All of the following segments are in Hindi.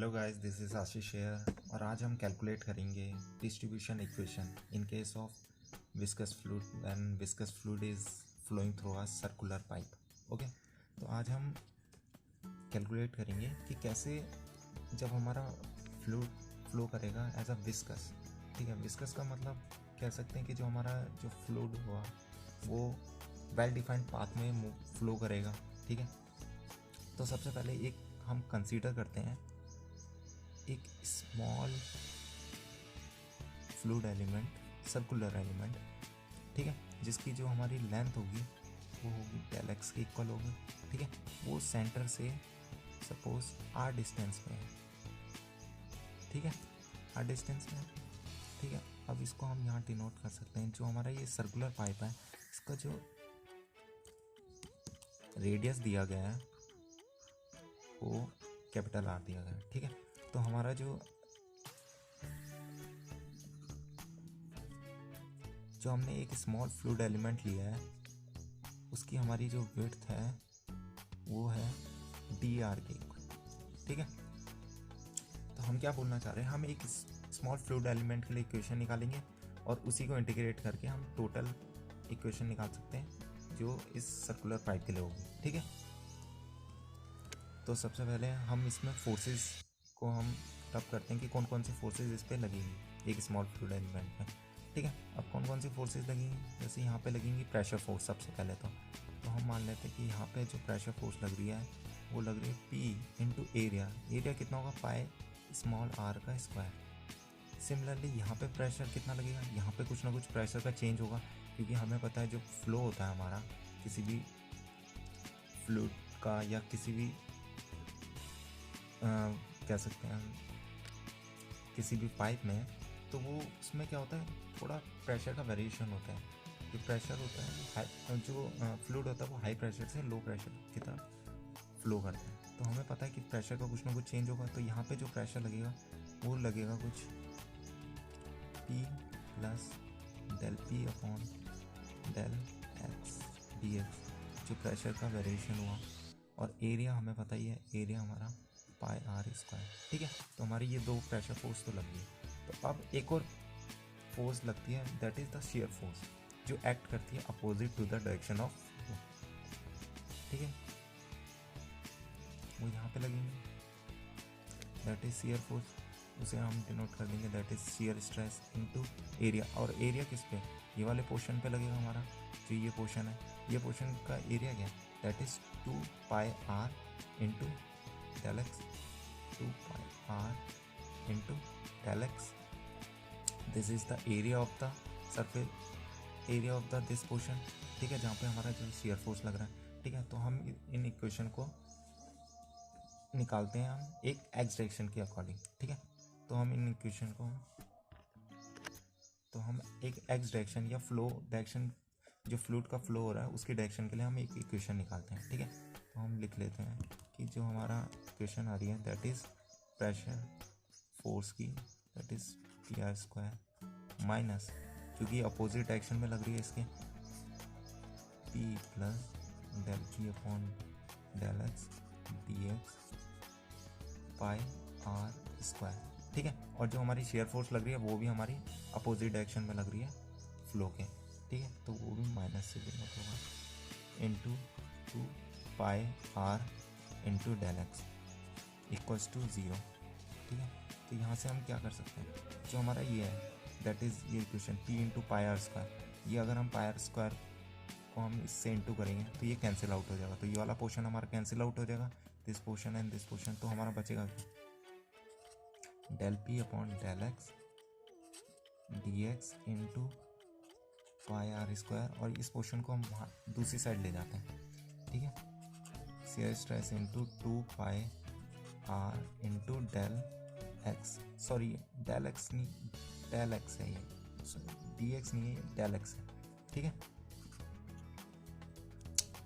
Hello guys, this is Ashish here और आज हम कैलकुलेट करेंगे distribution equation in case of viscous fluid when viscous fluid is flowing through a circular pipe. Okay, तो आज हम कैलकुलेट करेंगे कि कैसे जब हमारा फ्लूइड फ्लो करेगा एज अ विस्कस। ठीक है, विस्कस का मतलब कह सकते हैं कि जो हमारा जो फ्लूइड हुआ वो वेल डिफाइंड पाथ में फ्लो करेगा। ठीक है, तो सबसे पहले एक हम कंसीडर करते हैं एक small fluid element, circular element. ठीक है, जिसकी जो हमारी लेंथ होगी वो होगी डेल एक्स के इक्वल होगी। ठीक है, वो सेंटर से सपोज आर डिस्टेंस में है। ठीक है, आर डिस्टेंस में है। ठीक है, अब इसको हम यहाँ डिनोट कर सकते हैं। जो हमारा ये सर्कुलर पाइप है इसका जो रेडियस दिया गया है वो कैपिटल आर दिया गया है। ठीक है, तो हमारा जो हमने एक स्मॉल फ्लूइड एलिमेंट लिया है उसकी हमारी जो विड्थ है वो है डी आर के इक्वल। ठीक है, तो हम क्या बोलना चाह रहे हैं, हम एक स्मॉल फ्लूइड एलिमेंट के लिए इक्वेशन निकालेंगे और उसी को इंटीग्रेट करके हम टोटल इक्वेशन निकाल सकते हैं जो इस सर्कुलर पाइप के लिए होगी। ठीक है, तो सबसे पहले हम इसमें फोर्सेस को हम तब करते हैं कि कौन कौन सी फोर्सेस इस पर लगेंगी एक स्मॉल फ्लूइड एलिमेंट में। ठीक है, अब कौन कौन सी फोर्सेस लगेंगी, जैसे यहाँ पे लगेंगी प्रेशर फोर्स सबसे पहले। तो हम मान लेते हैं कि यहाँ पे जो प्रेशर फोर्स लग रही है वो लग रही है P इंटू एरिया। एरिया कितना होगा, पाई स्मॉल आर का स्क्वायर। सिमिलरली यहाँ पे प्रेशर कितना लगेगा, यहाँ पे कुछ ना कुछ प्रेशर का चेंज होगा, क्योंकि हमें पता है जो फ्लो होता है हमारा किसी भी फ्लूइड का या किसी भी कह सकते हैं किसी भी पाइप में, तो वो उसमें क्या होता है, थोड़ा प्रेशर का वेरिएशन होता है। जो प्रेशर होता है हाई, जो फ्लूइड होता है वो हाई प्रेशर से लो प्रेशर की तरफ फ्लो करता है। तो हमें पता है कि प्रेशर का कुछ ना कुछ चेंज होगा। तो यहाँ पे जो प्रेशर लगेगा वो लगेगा कुछ P plus del P upon del x d x, जो प्रेशर का वेरिएशन हुआ। और एरिया हमें पता ही है, एरिया हमारा पाई आर स्क्वायर। ठीक है, तो हमारी ये दो प्रेशर फोर्स तो लग गई। तो अब एक और फोर्स लगती है, that is the shear force, जो एक्ट करती है opposite to the direction of flow. ठीक है, वो यहाँ पे लगेंगे, दैट इज शियर फोर्स। उसे हम डिनोट कर देंगे that is shear stress into area. और एरिया किस पे, ये वाले पोर्शन पे लगेगा हमारा, जो ये पोर्शन है, ये पोर्शन का एरिया क्या है, that is 2 pi r into del x, 2 pi r into del x. This is the area of the surface, area of the this portion. ठीक है, जहाँ पे हमारा जो शियर फोर्स लग रहा है। ठीक है, तो हम इन इक्वेशन को निकालते हैं हम एक एक्स डायरेक्शन के अकॉर्डिंग। ठीक है, तो हम इन इक्वेशन को एक एक्स डायरेक्शन या फ्लो डायरेक्शन, जो फ्लूइड का फ्लो हो रहा है उसकी डायरेक्शन के लिए हम एक इक्वेशन निकालते हैं। ठीक है, तो हम लिख लेते हैं कि जो हमारा इक्वेशन आ रही है दैट इज प्रेशर फोर्स की, that is P r square minus, क्योंकि अपोजिट डायरेक्शन में लग रही है इसके, P plus del P upon del x d x pi r square. ठीक है, और जो हमारी शेयर फोर्स लग रही है वो भी हमारी अपोजिट डायरेक्शन में लग रही है फ्लो के। ठीक है, तो वो भी माइनस से डिनोट होगा into 2 pi r into del x equals to 0। ठीक है, तो यहाँ से हम क्या कर सकते हैं, जो हमारा ये है दैट इज़ ये equation P into pi r square, ये अगर हम पाई आर स्क्वायर को हम इससे इंटू करेंगे तो ये कैंसिल आउट हो जाएगा। तो ये वाला पोर्शन हमारा कैंसिल आउट हो जाएगा, this portion and this portion. तो हमारा बचेगा del P upon del x d x into pi r square, और इस पोर्शन को हम दूसरी साइड ले जाते हैं। ठीक है, shear stress into 2 pi r into del x, sorry del x नहीं, डेल एक्स है ये, डी एक्स नहीं है, डेल एक्स है। ठीक है,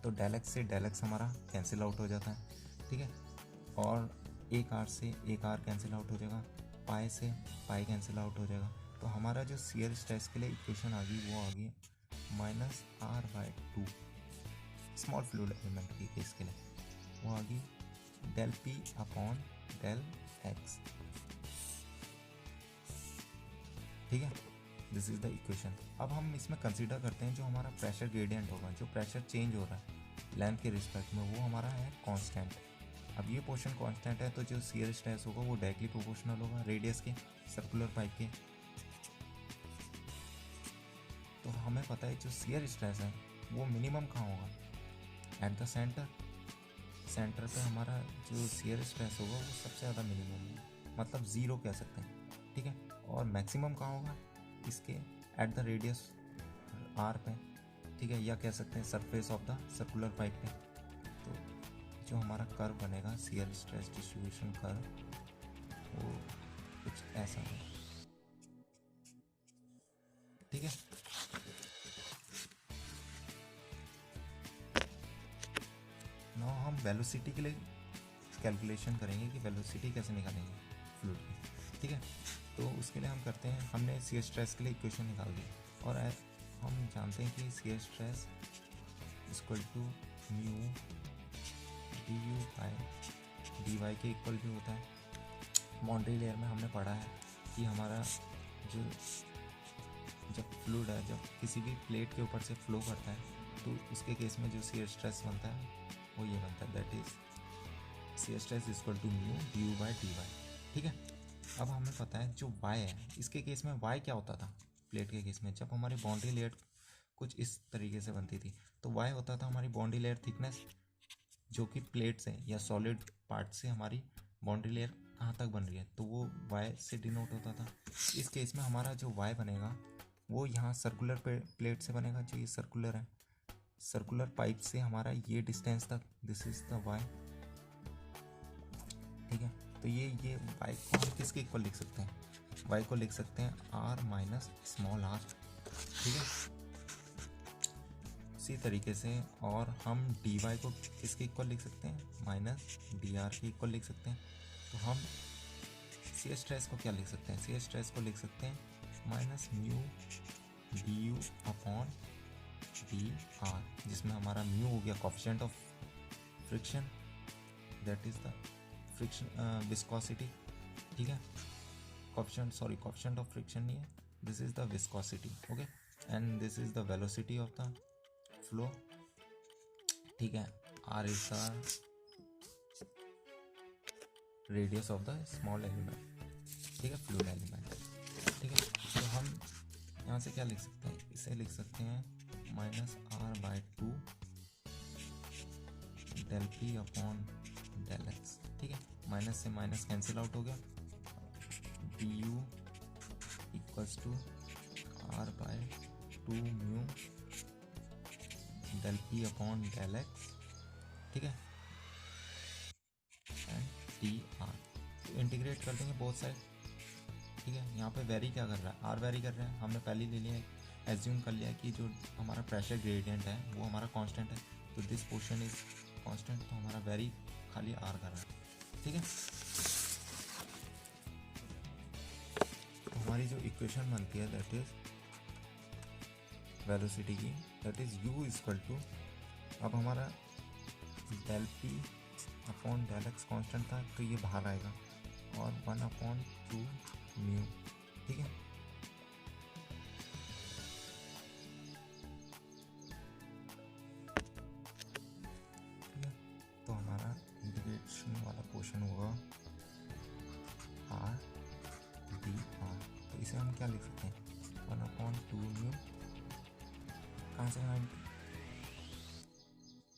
तो डेल एक्स से डेल एक्स हमारा कैंसिल आउट हो जाता है। ठीक है, और एक आर से एक आर कैंसिल आउट हो जाएगा, पाई से पाई कैंसिल आउट हो जाएगा। तो हमारा जो शियर स्ट्रेस के लिए इक्वेशन आ गई वो आ गई minus r by 2 small fluid element की केस के लिए, वो आ गई del P upon del x, ठीक है। This is the equation. अब हम इसमें कंसीडर करते हैं जो हमारा प्रेशर ग्रेडियंट होगा, जो प्रेशर चेंज हो रहा है लेंथ के रिस्पेक्ट में, वो हमारा है कांस्टेंट। अब ये पोर्शन कांस्टेंट है तो जो शियर स्ट्रेस होगा वो डायरेक्टली प्रोपोर्शनल होगा रेडियस के, सर्कुलर पाइप के। तो हमें पता है जो शियर स्ट्रेस है वो मिनिमम कहाँ होगा, एट द सेंटर। सेंटर पे हमारा जो शियर स्ट्रेस होगा वो सबसे ज़्यादा मिनिमम होगा, मतलब ज़ीरो कह सकते हैं, ठीक है। और मैक्सिमम कहाँ होगा, इसके एट द रेडियस आर पे, ठीक है, या कह सकते हैं surface of the circular pipe पे। तो जो हमारा कर्व बनेगा शियर स्ट्रेस डिस्ट्रीब्यूशन कर्व वो कुछ ऐसा है, ठीक है। नाउ हम वेलोसिटी के लिए कैलकुलेशन करेंगे कि वेलोसिटी कैसे निकालेंगे फ्लूइड की, ठीक है। तो उसके लिए हम करते हैं, हमने शियर स्ट्रेस के लिए इक्वेशन निकाल दी और हम जानते हैं कि shear stress equal to mu d u by d y के इक्वल भी होता है। बाउंड्री लेयर में हमने पढ़ा है कि हमारा जो जब फ्लूइड है, जब किसी भी प्लेट के ऊपर से फ्लो करता है तो उसके केस में जो शियर स्ट्रेस बनता है वो ये बनता है, that is shear stress equal to mu d u by d y, ठीक है। अब हमें पता है जो y है, इसके केस में y क्या होता था प्लेट के केस में, जब हमारी बाउंड्री लेयर कुछ इस तरीके से बनती थी तो y होता था हमारी बाउंड्री लेयर थिकनेस, जो कि प्लेट से या सॉलिड पार्ट से हमारी बाउंड्री लेयर कहाँ तक बन रही है तो वो y से डिनोट होता था। इस केस में हमारा जो y बनेगा वो यहाँ सर्कुलर प्लेट से बनेगा, जो ये सर्कुलर है, सर्कुलर पाइप से हमारा ये डिस्टेंस तक, दिस इज द y, ठीक है। तो ये y को हम किसके इक्वल लिख सकते हैं, y को लिख सकते हैं r माइनस स्मॉल r, ठीक है। इसी तरीके से और हम dy को किसके इक्वल लिख सकते हैं, माइनस dr के इक्वल लिख सकते हैं। तो हम शियर स्ट्रेस को क्या लिख सकते हैं, शियर स्ट्रेस को लिख सकते हैं minus mu d u upon d r, जिसमें हमारा म्यू हो गया coefficient of friction, that is the friction viscosity, ठीक है। कोफिशिएंट ऑफ फ्रिक्शन नहीं है, this is the viscosity, okay. And this is the velocity of the flow, ठीक है। R is the radius of the small element, ठीक है, फ्लूइड एलिमेंट, ठीक है। तो हम यहाँ से क्या लिख सकते हैं, इसे लिख सकते हैं minus r by two del P upon del x, ठीक है। माइनस से माइनस कैंसिल आउट हो गया, d u equals to r by two mu del P upon del x, ठीक है, एंड डी आर। तो इंटीग्रेट कर देंगे बोथ साइड, ठीक है। यहाँ पे वेरी क्या कर रहा है, आर वेरी कर रहा है, हमने पहले ले लिया, एज्यूम कर लिया कि जो हमारा प्रेशर ग्रेडियंट है वो हमारा कांस्टेंट है, तो दिस पोर्शन इज कांस्टेंट, तो हमारा वेरी खाली आर कर रहा है, ठीक है। तो हमारी जो इक्वेशन बनती है दैट इज वेलोसिटी की, that is u equal to, अब हमारा del P upon del x constant था तो ये बाहर आएगा, और 1/2 म्यू, ठीक है। तो हमारा इंटीग्रेशन वाला पोर्शन होगा आर डी आर, तो इसे हम क्या लिख सकते हैं 1/2 म्यू, कहाँ से आएगा,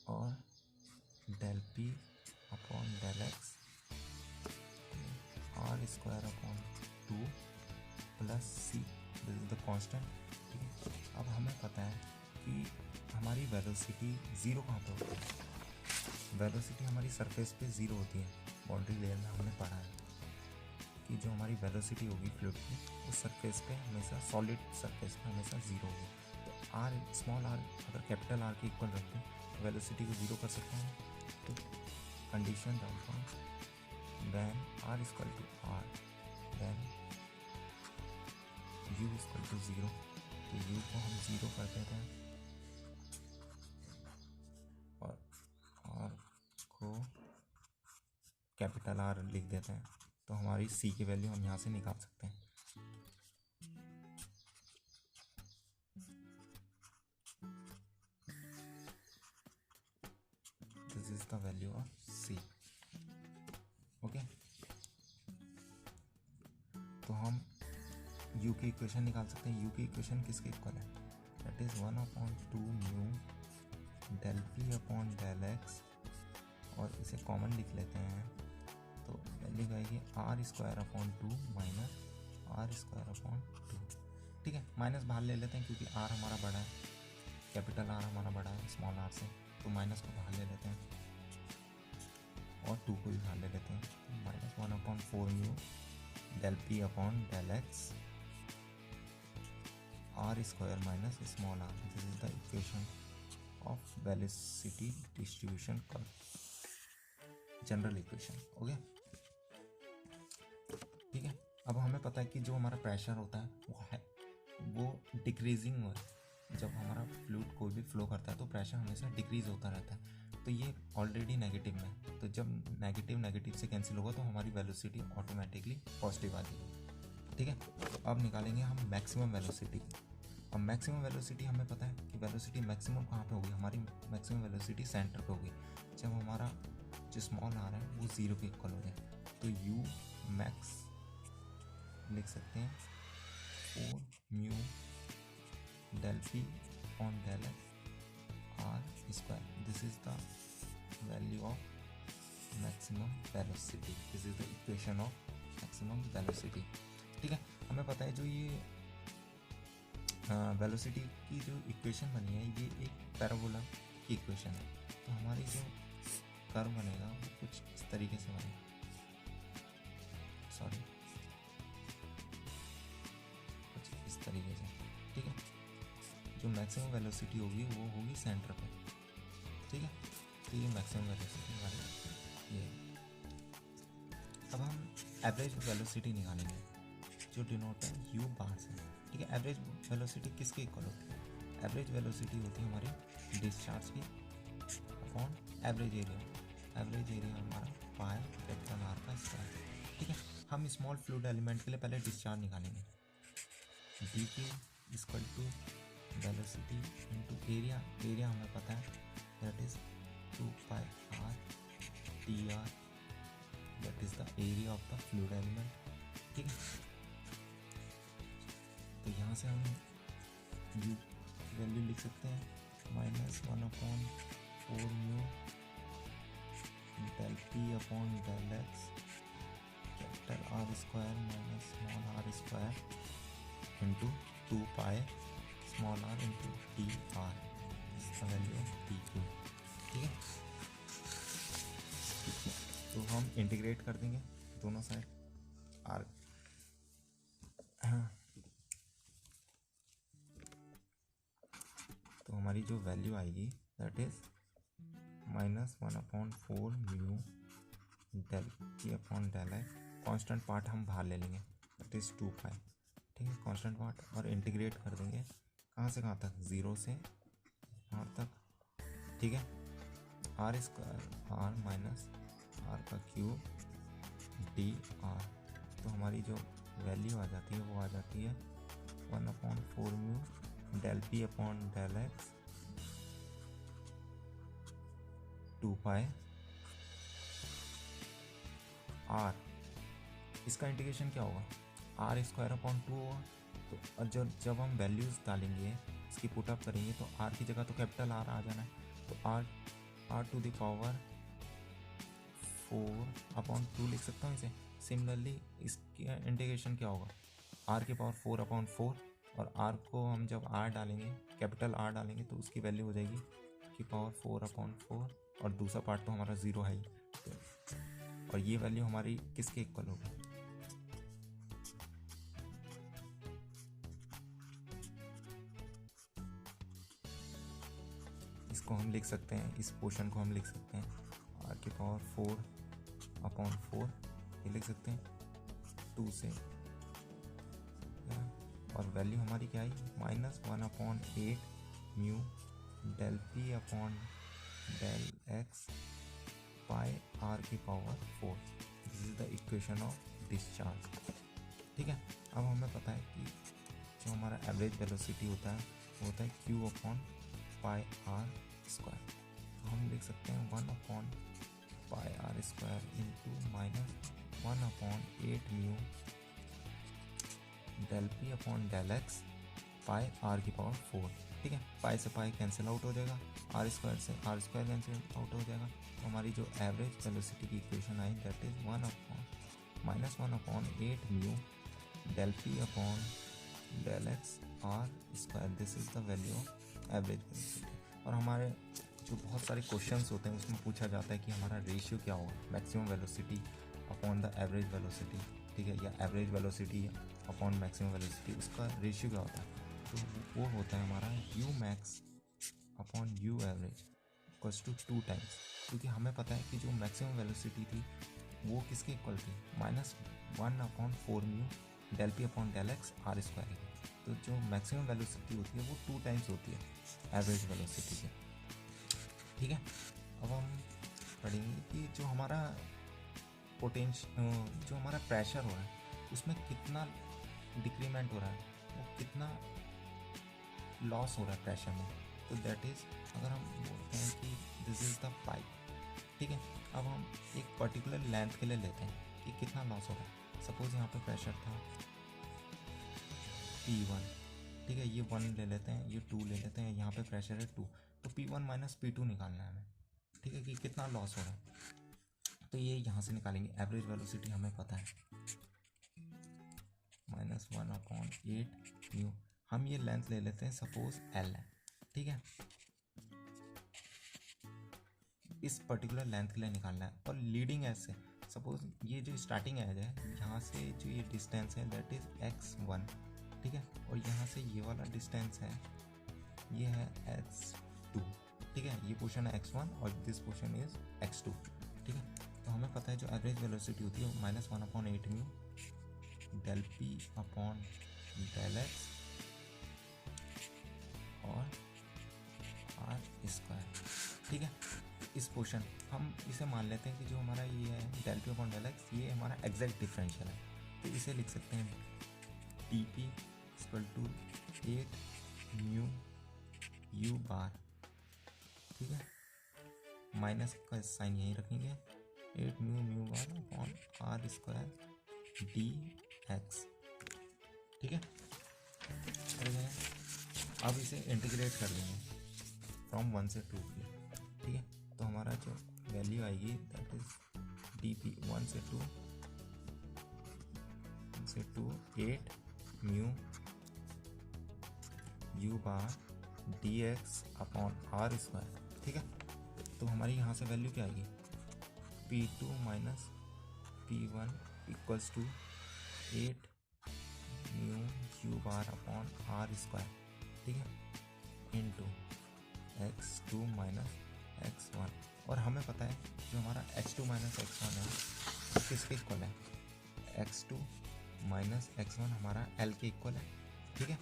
और del P upon del x r square upon 2 plus c, this is the constant, ठीक है। अब हमें पता है कि हमारी वेलोसिटी ज़ीरो कहाँ पे होती है, वेलोसिटी हमारी सरफेस पे ज़ीरो होती है। बाउंड्री लेयर में हमने पढ़ा है कि जो हमारी वेलोसिटी होगी फ्लूइड की उस सरफेस पे हमेशा, सॉलिड सरफेस पे हमेशा ज़ीरो होगी। तो आर स्मॉल आर अगर कैपिटल आर के इक्वल रखते हैं तो वेलोसिटी को ज़ीरो कर सकते हैं। तो कंडीशन डालता हूँ when r is equal to r, then u is equal to 0, तो u को हम 0 कर देते हैं और r को कैपिटल R लिख देते हैं, तो हमारी सी की वैल्यू हम यहाँ से निकाल सकते हैं। This is the value of c. Okay, तो हम यू की इक्वेशन निकाल सकते हैं। यू की इक्वेशन किसके इक्वल है? That is 1/2 mu del P upon del x, और इसे कॉमन लिख लेते हैं तो वैल्यू आएगी r square upon 2 minus r square upon 2। ठीक है, माइनस बाहर ले लेते हैं क्योंकि आर हमारा बड़ा है, कैपिटल आर हमारा बड़ा है स्मॉल आर से, तो माइनस को बाहर ले लेते हैं और 2 को भी बाहर ले लेते हैं। तो -1/4 mu del P upon del x r square minus small r. This is the equation of velocity distribution curve, general equation. Okay, ठीक है। अब हमें पता है कि जो हमारा प्रेशर होता है वो डिक्रीजिंग हो, जब हमारा फ्लूइड कोई भी फ्लो करता है तो प्रेशर हमेशा डिक्रीज होता रहता है, तो ये ऑलरेडी नेगेटिव में है, तो जब नेगेटिव से कैंसिल होगा तो हमारी वेलोसिटी ऑटोमेटिकली पॉजिटिव आ जाएगी। ठीक है, अब निकालेंगे हम मैक्सिमम वेलोसिटी। अब मैक्सिमम वेलोसिटी हमें पता है कि वेलोसिटी मैक्सिमम कहाँ पे होगी, हमारी मैक्सिमम वेलोसिटी सेंटर पे होगी, जब हमारा जो स्मॉल आ रहा है वो 0 के इक्वल हो जाए। तो यू मैक्स लिख सकते हैं 4 mu del p on del x r square. This is the value of maximum velocity, this is the equation of maximum velocity. ठीक है, हमें पता है जो ये वेलोसिटी की जो इक्वेशन बनी है ये एक पैराबोला की इक्वेशन है, तो हमारी जो कर्व बनेगा वो कुछ इस तरीके से बनेगा, सॉरी कुछ इस तरीके से। ठीक है, जो मैक्सिमम वेलोसिटी होगी वो होगी सेंटर पे। ठीक है, तो ये मैक्सिमम वेलोसिटी हमारी ये है। अब हम एवरेज वेलोसिटी निकालेंगे जो डिनोट है यू बार से। ठीक है, एवरेज वेलोसिटी किसके इक्वल होती है? एवरेज वेलोसिटी होती है हमारी डिस्चार्ज की upon average area. Average area हमारा पाई कैपिटल आर का स्क्वायर। ठीक है, हम स्मॉल फ्लूइड एलिमेंट के लिए पहले डिस्चार्ज निकालेंगे। D q equal to velocity into area. Area हमें पता है that is 2 pi r d r, that is the area of the fluid element. ठीक है, तो यहाँ से हम यू वैल्यू लिख सकते हैं -1/4 mu del P upon del x capital R square minus small r square into 2 pi small r into d r, इसका वैल्यू है टी क्यू। ठीक है, तो हम इंटीग्रेट कर देंगे दोनों साइड आर। तो हमारी जो वैल्यू आएगी that is -1/4 mu del P upon del x. Constant part हम बाहर ले लेंगे दैट इज 2 पाई। ठीक है, कॉन्स्टेंट पार्ट, और इंटीग्रेट कर देंगे कहाँ से कहाँ तक, 0 से यहाँ तक। ठीक है, r square r minus r का क्यूब डी आर। तो हमारी जो वैल्यू आ जाती है वो आ जाती है 1/4 mu del P upon del x 2 pi r. इसका इंटीग्रेशन क्या होगा, आर स्क्वायर अपॉन 2 होगा। तो और जब हम वैल्यूज़ डालेंगे इसकी पुटअप करेंगे तो आर की जगह तो कैपिटल आर आ जाना है, तो आर टू द पावर 4/2 लिख सकता हूँ इसे। सिमिलरली इसका इंटीग्रेशन क्या होगा, आर की पावर 4/4, और आर को हम जब आर डालेंगे कैपिटल आर डालेंगे तो उसकी वैल्यू हो जाएगी की पावर 4/4, और दूसरा पार्ट तो हमारा 0 है ही, और ये वैल्यू हमारी किसके इक्वल होगी, इसको हम लिख सकते हैं, इस पोर्शन को हम लिख सकते हैं आर की पावर 4/4 ये लिख सकते हैं 2 से, और वैल्यू हमारी क्या आई -1/8 mu del P upon del x pi r की power 4। This is the equation of discharge. ठीक है, अब हमें पता है कि जो हमारा एवरेज वेलोसिटी होता है वो होता है q upon pi r square. तो हम लिख सकते हैं 1 upon pi r square into minus 1 upon 8 mu del P upon del x pi r की पावर 4। ठीक है, पाई से पाई कैंसिल आउट हो जाएगा, आर स्क्वायर से आर स्क्वायर कैंसिल आउट हो जाएगा। तो हमारी जो एवरेज वेलोसिटी की इक्वेशन आई that is 1 upon minus 1 upon 8 mu del P upon del x r square. This is the value of average velocity. और हमारे जो बहुत सारे क्वेश्चंस होते हैं उसमें पूछा जाता है कि हमारा रेशियो क्या होगा, maximum velocity upon the average velocity. ठीक है, या average velocity upon maximum velocity, उसका रेशियो क्या होता है? तो वो होता है हमारा u max upon u average equals to 2 times. क्योंकि हमें पता है कि जो मैक्सिमम वेलोसिटी थी वो किसके इक्वल थी, -1 upon 4 mu del P upon del x r square. तो जो मैक्सिमम वेलोसिटी होती है वो 2 टाइम्स होती है एवरेज वेलोसिटी से। ठीक है, अब हम पढ़ेंगे कि जो हमारा जो हमारा प्रेशर हो रहा है उसमें कितना डिक्रीमेंट हो रहा है, वो कितना लॉस हो रहा है प्रेशर में। तो दैट इज़, अगर हम बोलते हैं कि दिस इज़ द पाइप। ठीक है, अब हम एक पर्टिकुलर लेंथ के लिए लेते हैं कि कितना लॉस हो रहा है। सपोज यहाँ पे प्रेशर था P1। ठीक है, ये 1 ले लेते हैं, ये 2 ले लेते हैं, यहाँ पे प्रेशर है 2। तो P1 माइनस P2 निकालना है हमें। ठीक है, कि कितना लॉस हो रहा है, तो ये यहाँ से निकालेंगे। एवरेज वेलोसिटी हमें पता है -1 अपॉन 8 म्यू। हम ये लेंथ ले लेते हैं, सपोज L है। ठीक है, इस पर्टिकुलर लेंथ के लिए निकालना है। और लीडिंग एज से सपोज ये जो स्टार्टिंग एज है, यहाँ से जो ये डिस्टेंस है दैट इज x1। ठीक है, और यहाँ से ये वाला डिस्टेंस है, ये है x2। ठीक है, ये पोर्शन है x1 और दिस पोर्शन इज x2। ठीक है, तो हमें पता है जो एवरेज वेलोसिटी होती है -1 upon 8 mu del P upon del x और आर स्क्वायर। ठीक है, इस पोर्शन हम इसे मान लेते हैं कि जो हमारा ये है del P upon del x, ये हमारा एग्जैक्ट डिफरेंशियल है। तो इसे लिख सकते हैं D P equal to 8 mu u bar. ठीक है, माइनस का साइन यहीं रखेंगे, 8 mu bar upon r square d x. ठीक है, अब इसे इंटीग्रेट कर देंगे फ्रॉम 1 से 2 की। ठीक है, तो हमारा जो वैल्यू आएगी दैट इज डी पी 1 से 2 8 mu u bar d x upon r square. ठीक है, तो हमारी यहाँ से वैल्यू क्या आएगी, P2 minus P1 equals to 8 mu u bar upon r square. ठीक है, इंटू x2 माइनस x1। और हमें पता है जो हमारा x2 माइनस x1 है वो किसके इक्वल है, x2 माइनस x1 हमारा L के इक्वल है। ठीक है,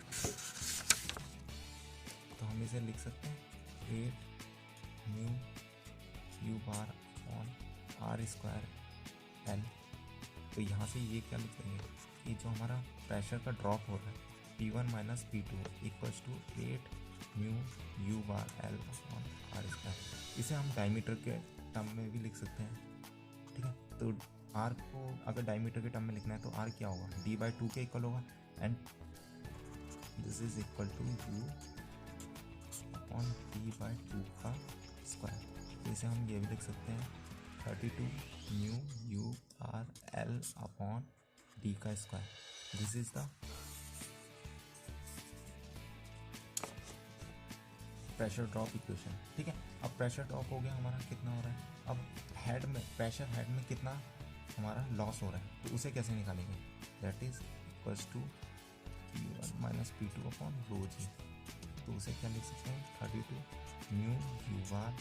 तो हम इसे लिख सकते हैं 8 mu u bar upon r square L। तो यहाँ से ये क्या लिख देंगे कि जो हमारा प्रेशर का ड्रॉप हो रहा है P1 minus P2 equals to 8 mu u bar L upon r square. इसे हम डायमीटर के टर्म में भी लिख सकते हैं। ठीक है, तो R को अगर डायमीटर के टर्म में लिखना है तो R क्या होगा, D/2 के इक्वल होगा and this is equal to U upon D/2 का स्क्वायर। तो इसे हम ये भी लिख सकते हैं 32 mu u r L upon D का square. This is the pressure drop equation. ठीक है, अब प्रेशर ड्रॉप हो गया हमारा, कितना हो रहा है, अब हेड में प्रेशर हेड में कितना हमारा लॉस हो रहा है, तो उसे कैसे निकालेंगे, that is equals to P1 minus P2 upon rho g. तो उसे क्या लिख सकते हैं 32 mu u bar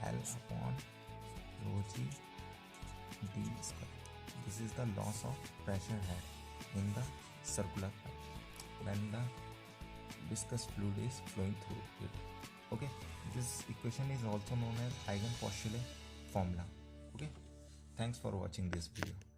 L upon rho g d square. This is the loss of pressure head in the circular pipe when the viscous fluid is flowing through it. Okay, this equation is also known as Eigen-Postulate formula. Okay, thanks for watching this video.